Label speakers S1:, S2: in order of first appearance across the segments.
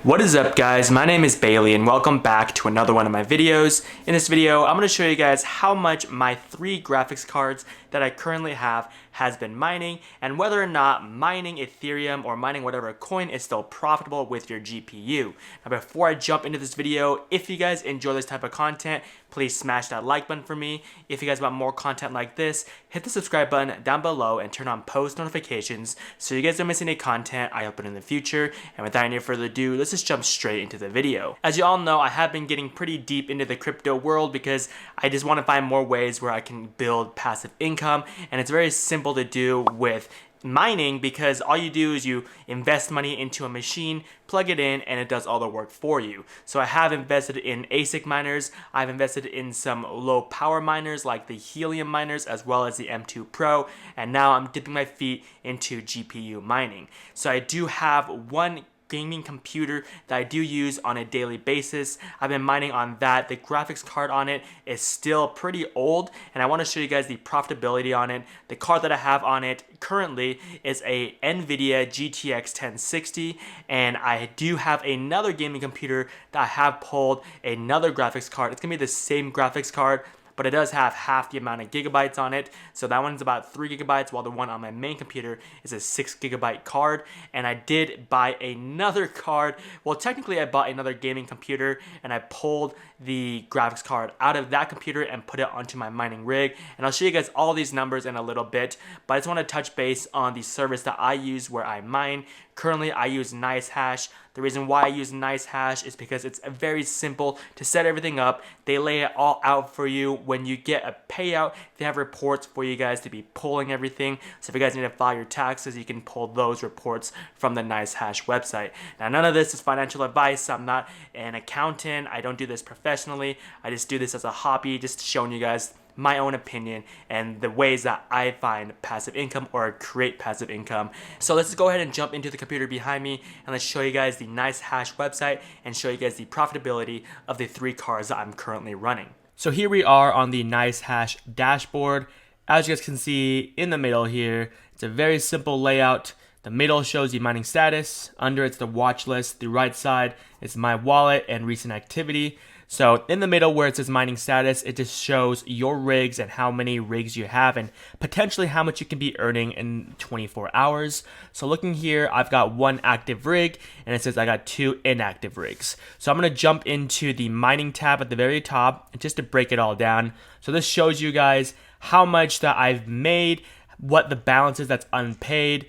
S1: What is up, guys? My name is Bailey and welcome back to another one of my videos. In this video, I'm going to show you guys how much my 3 graphics cards that I currently have has been mining and whether or not mining Ethereum or mining whatever coin is still profitable with your GPU. Now, before I jump into this video, if you guys enjoy this type of content, please smash that like button for me. If you guys want more content like this, hit the subscribe button down below and turn on post notifications so you guys don't miss any content I upload in the future. And without any further ado, let's just jump straight into the video. As you all know, I have been getting pretty deep into the crypto world because I just want to find more ways where I can build passive income, and it's very simple to do with mining because all you do is you invest money into a machine, plug it in, and it does all the work for you. So I have invested in ASIC miners, I've invested in some low power miners like the Helium miners as well as the M2 Pro, and now I'm dipping my feet into GPU mining. So I do have one gaming computer that I do use on a daily basis. I've been mining on that. The graphics card on it is still pretty old, and I want to show you guys the profitability on it. The card that I have on it currently is a NVIDIA GTX 1060, and I do have another gaming computer that I have pulled another graphics card. It's gonna be the same graphics card, but it does have half the amount of gigabytes on it. So that one's about 3 gigabytes, while the one on my main computer is a 6 gigabyte card. And I did buy another card. Well, technically I bought another gaming computer and I pulled the graphics card out of that computer and put it onto my mining rig. And I'll show you guys all these numbers in a little bit, but I just want to touch base on the service that I use where I mine. Currently, I use Nicehash. The reason why I use Nicehash is because it's very simple to set everything up. They lay it all out for you. When you get a payout, they have reports for you guys to be pulling everything. So if you guys need to file your taxes, you can pull those reports from the Nicehash website. Now, none of this is financial advice. I'm not an accountant. I don't do this professionally. I just do this as a hobby, just showing you guys my own opinion and the ways that I find passive income or create passive income. So let's go ahead and jump into the computer behind me and let's show you guys the Nicehash website and show you guys the profitability of the 3 cards that I'm currently running. So here we are on the Nicehash dashboard. As you guys can see in the middle here, it's a very simple layout. The middle shows you mining status, under it's the watch list, the right side is my wallet and recent activity. So in the middle where it says mining status, it just shows your rigs and how many rigs you have and potentially how much you can be earning in 24 hours. So looking here, I've got 1 active rig and it says I got 2 inactive rigs. So I'm going to jump into the mining tab at the very top just to break it all down. So this shows you guys how much that I've made, what the balance is that's unpaid,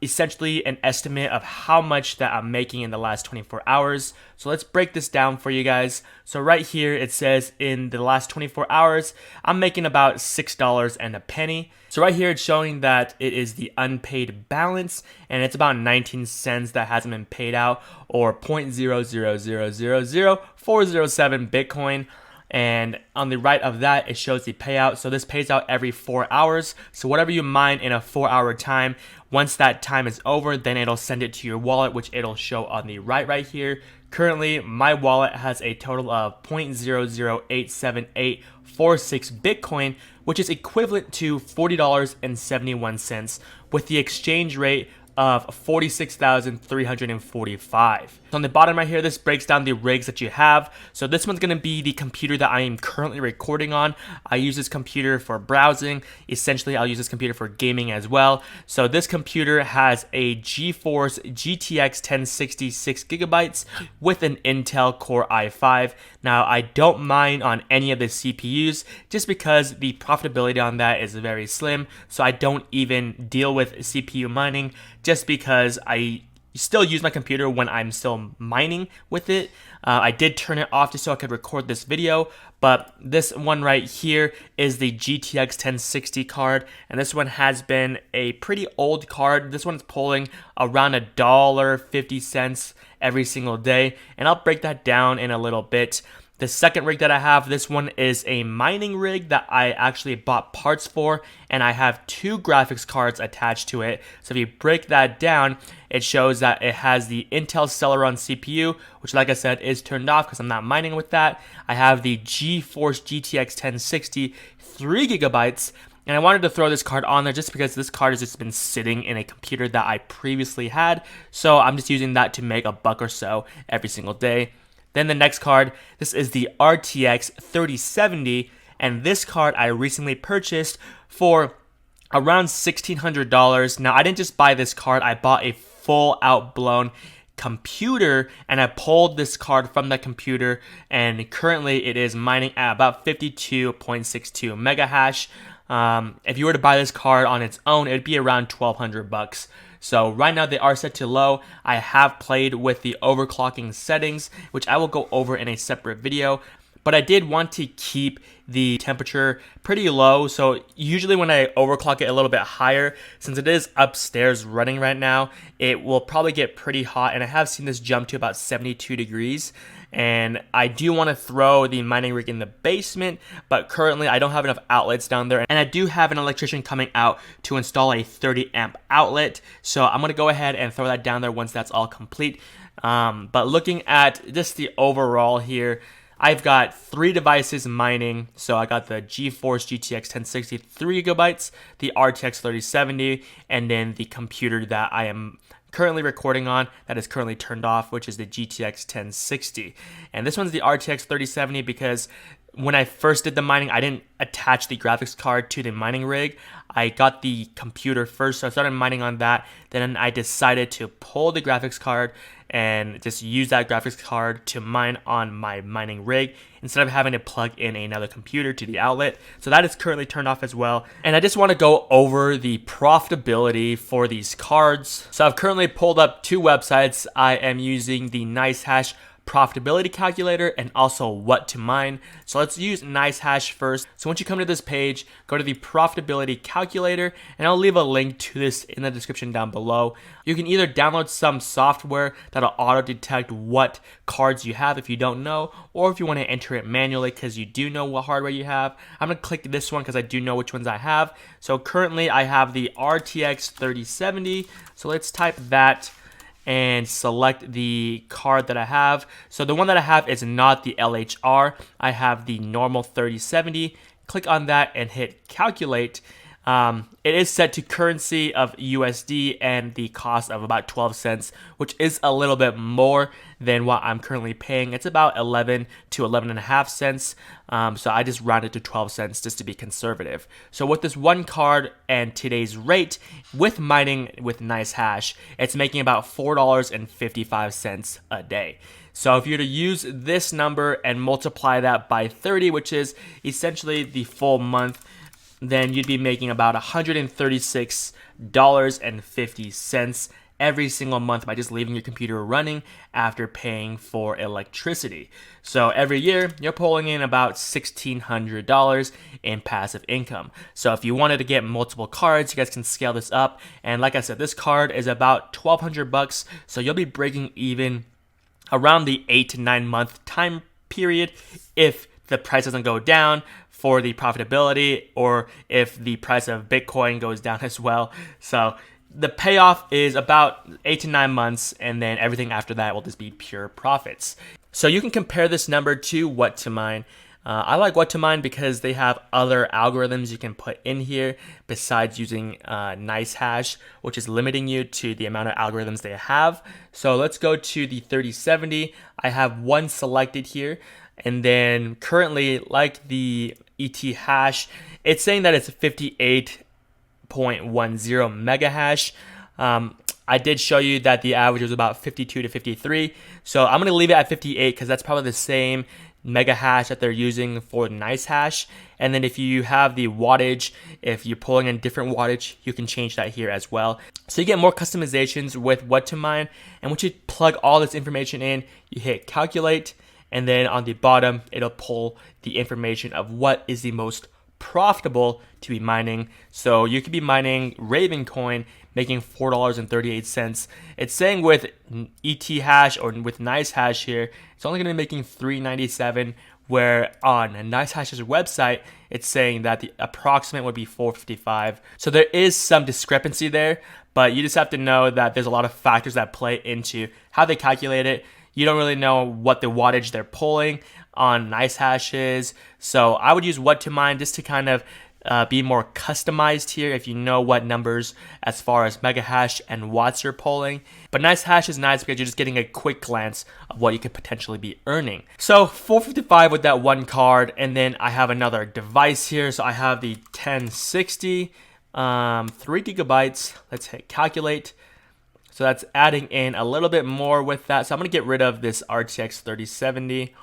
S1: essentially an estimate of how much that I'm making in the last 24 hours. So let's break this down for you guys. So right here it says in the last 24 hours I'm making about $6 and a penny. So right here it's showing that it is the unpaid balance and it's about 19 cents that hasn't been paid out, or 0.0000407 Bitcoin. And on the right of that, it shows the payout. So this pays out every 4 hours. So whatever you mine in a 4-hour time, once that time is over, then it'll send it to your wallet, which it'll show on the right here. Currently, my wallet has a total of 0.0087846 Bitcoin, which is equivalent to $40.71 with the exchange rate of 46,345. So on the bottom right here, this breaks down the rigs that you have. So this one's going to be the computer that I am currently recording on. I use this computer for browsing. Essentially, I'll use this computer for gaming as well. So this computer has a GeForce GTX 1060 6 gigabytes with an Intel Core i5. Now, I don't mine on any of the CPUs just because the profitability on that is very slim. So I don't even deal with CPU mining just because I still use my computer when I'm still mining with it. I did turn it off just so I could record this video, but this one right here is the GTX 1060 card, and this one has been a pretty old card. This one's pulling around $1.50 every single day, and I'll break that down in a little bit. The second rig that I have, this one is a mining rig that I actually bought parts for, and I have 2 graphics cards attached to it. So if you break that down, it shows that it has the Intel Celeron CPU, which like I said is turned off because I'm not mining with that. I have the GeForce GTX 1060 3 gigabytes, And I wanted to throw this card on there just because this card has just been sitting in a computer that I previously had. So I'm just using that to make $1 or so every single day. Then the next card, this is the RTX 3070. And this card I recently purchased for around $1,600. Now, I didn't just buy this card. I bought a full out blown computer, and I pulled this card from that computer, and currently it is mining at about 52.62 mega hash. If you were to buy this card on its own, it'd be around $1,200. So right now they are set to low. I have played with the overclocking settings, which I will go over in a separate video. But I did want to keep the temperature pretty low. So usually when I overclock it a little bit higher, since it is upstairs running right now, it will probably get pretty hot. And I have seen this jump to about 72 degrees. And I do want to throw the mining rig in the basement, but currently I don't have enough outlets down there. And I do have an electrician coming out to install a 30 amp outlet. So I'm going to go ahead and throw that down there once that's all complete. But looking at just the overall here, I've got 3 devices mining. So I got the GeForce GTX 1060 3 gigabytes, the RTX 3070, and then the computer that I am currently recording on that is currently turned off, which is the GTX 1060. And this one's the RTX 3070 because when I first did the mining, I didn't attach the graphics card to the mining rig. I got the computer first, so I started mining on that. Then I decided to pull the graphics card and just use that graphics card to mine on my mining rig instead of having to plug in another computer to the outlet. So that is currently turned off as well. And I just want to go over the profitability for these cards. So I've currently pulled up 2 websites. I am using the Nicehash profitability calculator and also what to mine. So let's use Nicehash first. So once you come to this page, go to the profitability calculator, and I'll leave a link to this in the description down below. You can either download some software that'll auto detect what cards you have if you don't know, or if you want to enter it manually because you do know what hardware you have. I'm going to click this one because I do know which ones I have. So currently I have the RTX 3070. So let's type that and select the card that I have. So the one that I have is not the LHR. I have the normal 3070. Click on that and hit calculate. It is set to currency of USD and the cost of about 12 cents, which is a little bit more than what I'm currently paying. It's about 11 to 11.5 cents. So I just rounded to 12 cents just to be conservative. So with this one card and today's rate with mining with Nicehash, it's making about $4.55 a day. So if you were to use this number and multiply that by 30, which is essentially the full month, then you'd be making about $136.50 every single month by just leaving your computer running after paying for electricity. So every year, you're pulling in about $1,600 in passive income. So if you wanted to get multiple cards, you guys can scale this up. And like I said, this card is about $1,200, so you'll be breaking even around the 8 to 9 month time period if the price doesn't go down for the profitability, or if the price of Bitcoin goes down as well. So the payoff is about 8 to 9 months, and then everything after that will just be pure profits. So you can compare this number to what to mine. I like what to mine because they have other algorithms you can put in here besides using Nicehash, which is limiting you to the amount of algorithms they have. So let's go to the 3070. I have one selected here. And then currently, like the ET hash, it's saying that it's 58.10 mega hash. I did show you that the average was about 52 to 53. So I'm going to leave it at 58 because that's probably the same mega hash that they're using for Nicehash. And then if you have the wattage, if you're pulling in different wattage, you can change that here as well. So you get more customizations with what to mine. And once you plug all this information in, you hit calculate. And then on the bottom, it'll pull the information of what is the most profitable to be mining. So you could be mining Raven coin, making $4.38. It's saying with ET hash or with Nicehash here, it's only going to be making $3.97. Where on Nicehash's website, it's saying that the approximate would be $4.55. So there is some discrepancy there, but you just have to know that there's a lot of factors that play into how they calculate it. You don't really know what the wattage they're pulling on Nicehash is. So I would use what to mine just to kind of be more customized here if you know what numbers as far as mega hash and watts you're pulling. But Nicehash is nice because you're just getting a quick glance of what you could potentially be earning. So 455 with that one card, and then I have another device here. So I have the 1060, 3 GB. Let's hit calculate. So that's adding in a little bit more with that. So I'm gonna get rid of this RTX 3070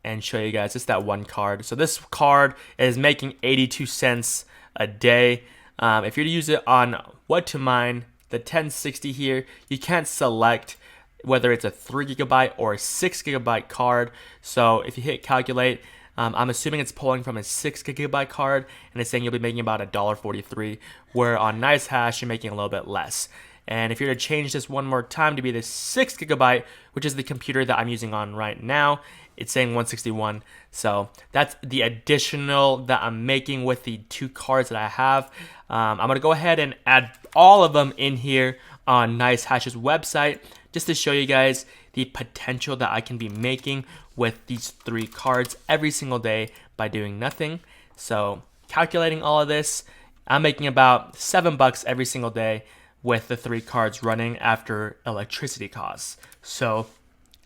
S1: and show you guys just that one card. So this card is making 82 cents a day. If you're to use it on what to mine, the 1060 here, you can't select whether it's a 3 GB or a 6 GB card. So if you hit calculate, I'm assuming it's pulling from a 6 GB card, and it's saying you'll be making about $1.43, where on Nicehash you're making a little bit less. And if you're to change this one more time to be the 6 GB, which is the computer that I'm using on right now, it's saying 161. So that's the additional that I'm making with the two cards that I have. I'm gonna go ahead and add all of them in here on Nicehash's website, just to show you guys the potential that I can be making with these three cards every single day by doing nothing. So calculating all of this, I'm making about $7 every single day with the three cards running after electricity costs. So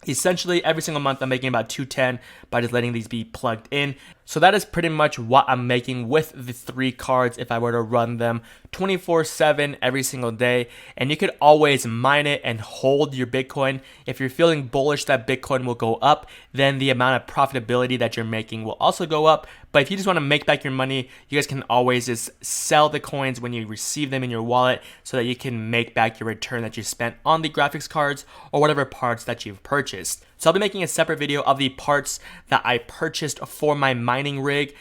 S1: essentially every single month I'm making about $210 by just letting these be plugged in. So that is pretty much what I'm making with the three cards if I were to run them 24/7 every single day. And you could always mine it and hold your Bitcoin. If you're feeling bullish that Bitcoin will go up, then the amount of profitability that you're making will also go up. But if you just want to make back your money, you guys can always just sell the coins when you receive them in your wallet so that you can make back your return that you spent on the graphics cards or whatever parts that you've purchased. So I'll be making a separate video of the parts that I purchased for my mining rig.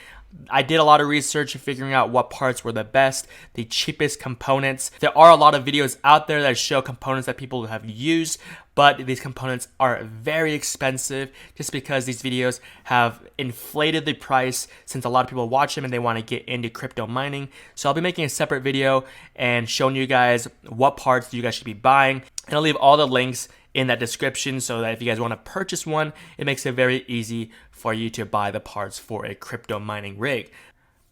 S1: I did a lot of research figuring out what parts were the best, the cheapest components. There are a lot of videos out there that show components that people have used, but these components are very expensive just because these videos have inflated the price since a lot of people watch them and they want to get into crypto mining. So I'll be making a separate video and showing you guys what parts you guys should be buying. And I'll leave all the links in that description so that if you guys want to purchase one, it makes it very easy for you to buy the parts for a crypto mining rig.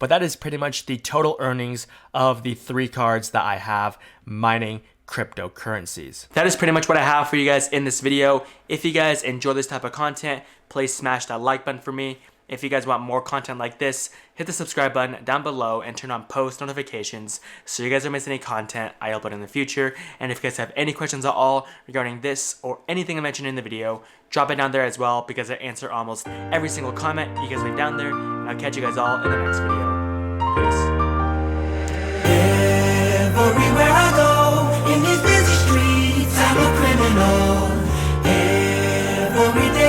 S1: But that is pretty much the total earnings of the three cards that I have mining cryptocurrencies. That is pretty much what I have for you guys in this video. If you guys enjoy this type of content, please smash that like button for me. If you guys want more content like this, hit the subscribe button down below and turn on post notifications so you guys don't miss any content I upload in the future. And if you guys have any questions at all regarding this or anything I mentioned in the video, drop it down there as well because I answer almost every single comment you guys leave down there. And I'll catch you guys all in the next video. Peace.
S2: Everywhere I go, in these busy streets, I'm a criminal. Every day